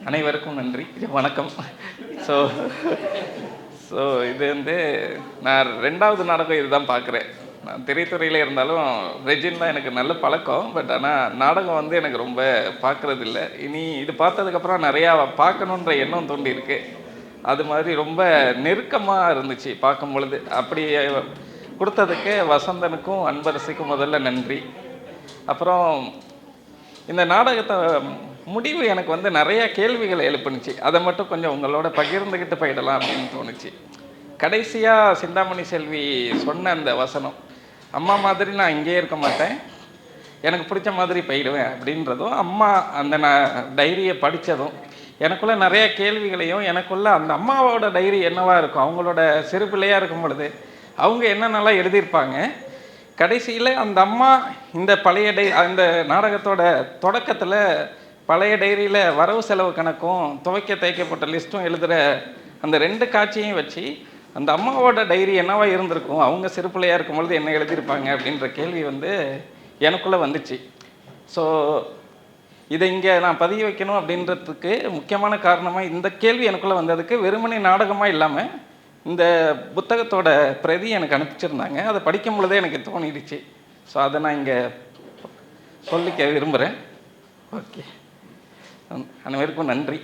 அனைவருக்கும் நன்றி, வணக்கம். ஸோ ஸோ இது நான் 2வது நாடகம் இதுதான் பார்க்குறேன். நான் திரைத்துறையில் இருந்தாலும் ரெஜின்லாம் எனக்கு நல்ல பழக்கம். பட் ஆனால் நாடகம் எனக்கு ரொம்ப பார்க்குறதில்ல. இனி இது பார்த்ததுக்கப்புறம் நிறையா பார்க்கணுன்ற எண்ணம் தோண்டியிருக்கு. அது மாதிரி ரொம்ப நெருக்கமாக இருந்துச்சு பார்க்கும் பொழுது. அப்படி கொடுத்ததுக்கு வசந்தனுக்கும் அன்பரசிக்கும் முதல்ல நன்றி. அப்புறம் இந்த நாடகத்தை முடிவு எனக்கு நிறைய கேள்விகளை எழுப்புனுச்சு. அதை மட்டும் கொஞ்சம் உங்களோட பகிர்ந்துக்கிட்டு போயிடலாம் அப்படின்னு தோணுச்சு. கடைசியாக சிந்தாமணி செல்வி சொன்ன அந்த வசனம், அம்மா மாதிரி நான் இங்கேயே இருக்க மாட்டேன், எனக்கு பிடிச்ச மாதிரி போயிடுவேன் அப்படின்றதும், அம்மா அந்த டைரியை படித்ததும் எனக்குள்ளே நிறைய கேள்விகளையும், எனக்குள்ளே அந்த அம்மாவோட டைரி என்னவாக இருக்கும், அவங்களோட சிறு பிள்ளையாக இருக்கும் பொழுது அவங்க என்னென்னலாம் எழுதியிருப்பாங்க, கடைசியில் அந்த அம்மா இந்த பழைய அந்த நாடகத்தோட தொடக்கத்தில் பழைய டைரியில் வரவு செலவு கணக்கும் துவைக்க தைக்கப்பட்ட லிஸ்ட்டும் எழுதுகிற அந்த 2 காட்சியையும் வச்சு அந்த அம்மாவோட டைரி என்னவா இருந்திருக்கும், அவங்க சிறு பிள்ளையாக இருக்கும் பொழுது என்ன எழுதியிருப்பாங்க அப்படின்ற கேள்வி எனக்குள்ளே வந்துச்சு. ஸோ இதை இங்கே நான் பதிய வைக்கணும் அப்படின்றதுக்கு முக்கியமான காரணமாக இந்த கேள்வி எனக்குள்ளே வந்ததுக்கு வெறுமனே நாடகமாக இல்லாமல் இந்த புத்தகத்தோட பிரதி எனக்கு அனுப்பிச்சிருந்தாங்க. அதை படிக்கும் பொழுதே எனக்கு தோணிடுச்சு. ஸோ அதை நான் இங்கே சொல்லிக்க விரும்புகிறேன். ஓகே, அனைவருக்கும் நன்றி.